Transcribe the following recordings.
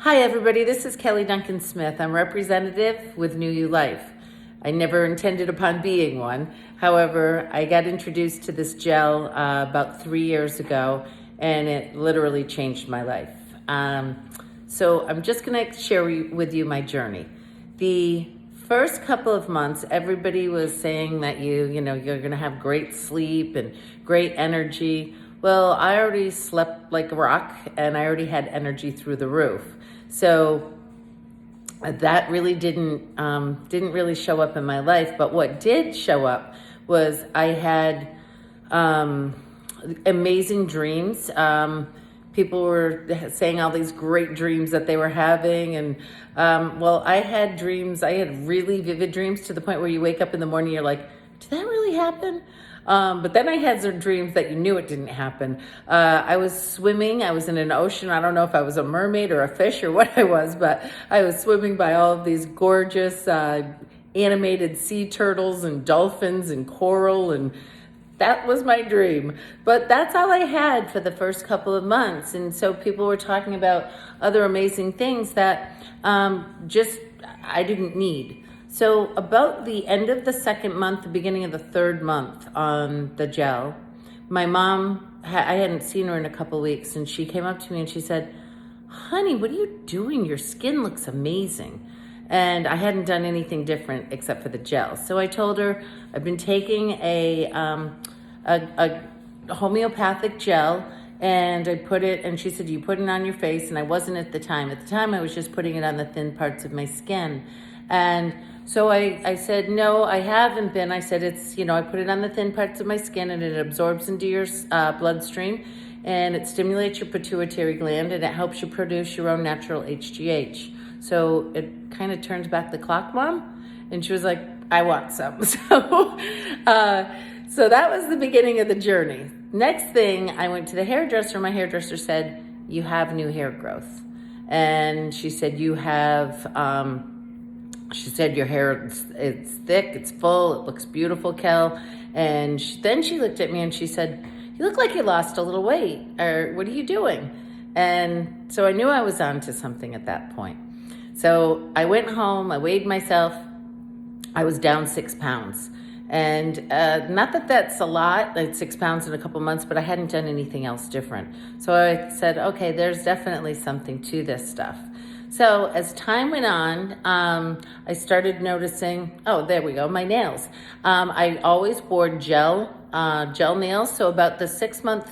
Hi everybody, this is Kelly Duncan Smith. I'm representative with New You Life. I never intended upon being one. However, I got introduced to this gel about 3 years ago, and it literally changed my life. So I'm just gonna share with you my journey. The first couple of months, everybody was saying that you're gonna have great sleep and great energy. Well, I already slept like a rock and I already had energy through the roof. So that really didn't really show up in my life. But what did show up was I had amazing dreams. People were saying all these great dreams that they were having. And well, I had dreams. I had really vivid dreams to the point where you wake up in the morning, you're like, did that really happen? But then I had some dreams that you knew it didn't happen. I was swimming. I was in an ocean. I don't know if I was a mermaid or a fish or what I was, but I was swimming by all of these gorgeous animated sea turtles and dolphins and coral, and that was my dream. But that's all I had for the first couple of months. And so people were talking about other amazing things that just I didn't need. So about the end of the second month, the beginning of the third month on the gel, my mom, I hadn't seen her in a couple of weeks, and she came up to me and she said, honey, what are you doing? Your skin looks amazing. And I hadn't done anything different except for the gel. So I told her I've been taking a homeopathic gel, and I put it, and she said, you put it on your face. And I wasn't at the time. At the time, I was just putting it on the thin parts of my skin. And so I said, no, I haven't been. I said, it's, I put it on the thin parts of my skin and it absorbs into your bloodstream, and it stimulates your pituitary gland, and it helps you produce your own natural HGH. So it kind of turns back the clock, Mom. And she was like, I want some. So that was the beginning of the journey. Next thing, I went to the hairdresser. My hairdresser said, you have new hair growth. And she said, you have... she said, your hair, it's thick, it's full, it looks beautiful, Kel. And then she looked at me and she said, you look like you lost a little weight, or what are you doing? And so I knew I was onto something at that point. So I went home, I weighed myself, I was down 6 pounds. And not that that's a lot, like 6 pounds in a couple months, but I hadn't done anything else different. So I said, okay, there's definitely something to this stuff. So as time went on, I started noticing, oh, there we go, my nails. I always wore gel nails. So about the 6-month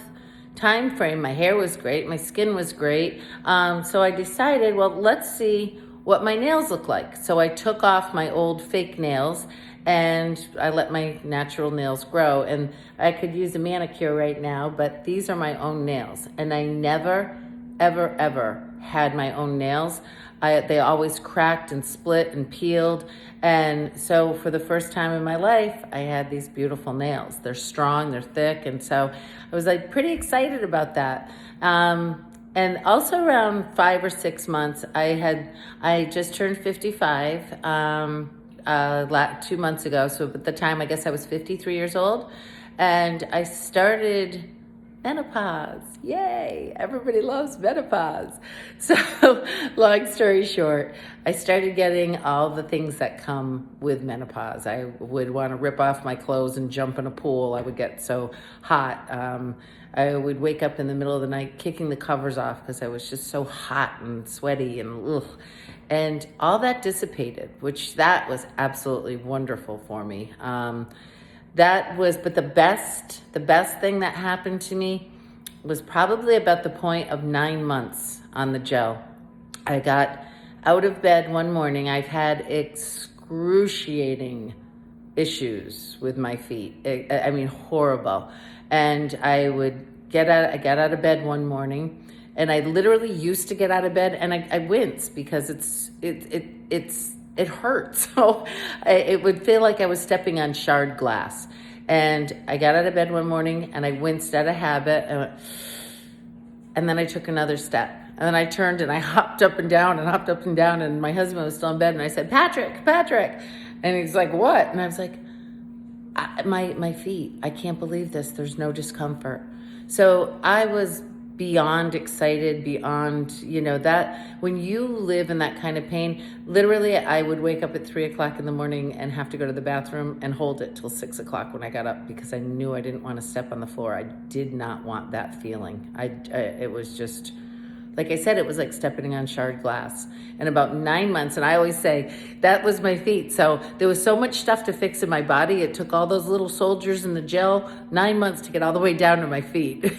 time frame, my hair was great, my skin was great. So I decided, well, let's see what my nails look like. So I took off my old fake nails and I let my natural nails grow. And I could use a manicure right now, but these are my own nails. And I never, ever, ever had my own nails. They always cracked and split and peeled. And so for the first time in my life, I had these beautiful nails. They're strong, they're thick. And so I was like pretty excited about that. And also around 5 or 6 months, I just turned 55 2 months ago. So at the time, I guess I was 53 years old. And I started menopause. Yay! Everybody loves menopause. So long story short, I started getting all the things that come with menopause. I would want to rip off my clothes and jump in a pool. I would get so hot. I would wake up in the middle of the night kicking the covers off because I was just so hot and sweaty and ugh. And all that dissipated, that was absolutely wonderful for me. But the best thing that happened to me was probably about the point of 9 months on the gel. I got out of bed one morning. I've had excruciating issues with my feet. I mean, horrible. And I got out of bed one morning, and I literally used to get out of bed and I wince because it hurts. So it would feel like I was stepping on shard glass. And I got out of bed one morning and I winced out of habit. And then I took another step. And then I turned and I hopped up and down. And my husband was still in bed. And I said, Patrick. And he's like, what? And I was like, my feet. I can't believe this. There's no discomfort. So I was beyond excited, beyond, that when you live in that kind of pain, literally I would wake up at 3 o'clock in the morning and have to go to the bathroom and hold it till 6 o'clock when I got up, because I knew I didn't want to step on the floor. I did not want that feeling. It was just, like I said, it was like stepping on shard glass. And about 9 months, and I always say that was my feet. So there was so much stuff to fix in my body. It took all those little soldiers in the gel 9 months to get all the way down to my feet.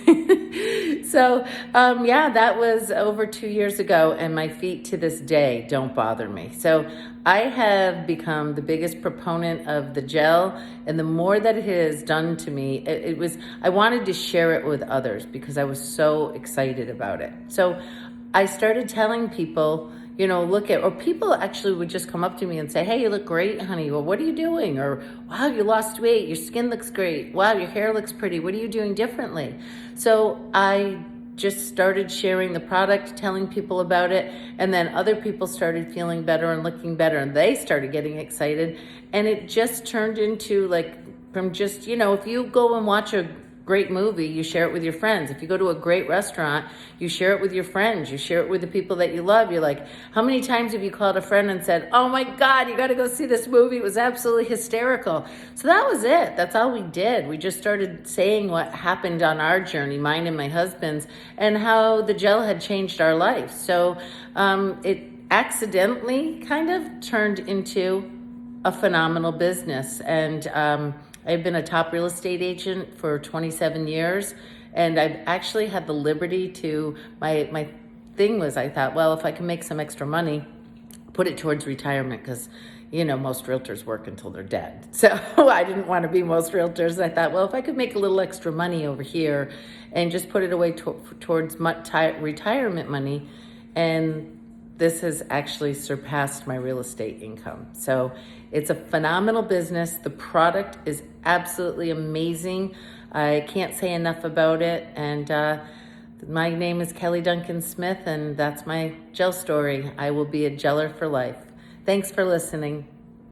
So, that was over 2 years ago, and my feet to this day don't bother me. So I have become the biggest proponent of the gel, and the more that it has done to me, I wanted to share it with others because I was so excited about it. So I started telling people, or people actually would just come up to me and say, hey, you look great, honey. Well, what are you doing? Or, wow, you lost weight. Your skin looks great. Wow, your hair looks pretty. What are you doing differently? So I just started sharing the product, telling people about it. And then other people started feeling better and looking better. And they started getting excited. And it just turned into from just, if you go and watch a great movie, you share it with your friends. If you go to a great restaurant, you share it with your friends. You share it with the people that you love. You're like, how many times have you called a friend and said, oh my God, you got to go see this movie. It was absolutely hysterical. So that was it. That's all we did. We just started saying what happened on our journey, mine and my husband's, and how the gel had changed our life. So it accidentally kind of turned into a phenomenal business. And I've been a top real estate agent for 27 years, and I've actually had the liberty to, my thing was, I thought, well, if I can make some extra money, put it towards retirement, because, most realtors work until they're dead. So I didn't want to be most realtors. I thought, well, if I could make a little extra money over here and just put it away towards retirement money, and this has actually surpassed my real estate income. So it's a phenomenal business. The product is absolutely amazing. I can't say enough about it. And my name is Kelly Duncan Smith, and that's my gel story. I will be a geller for life. Thanks for listening.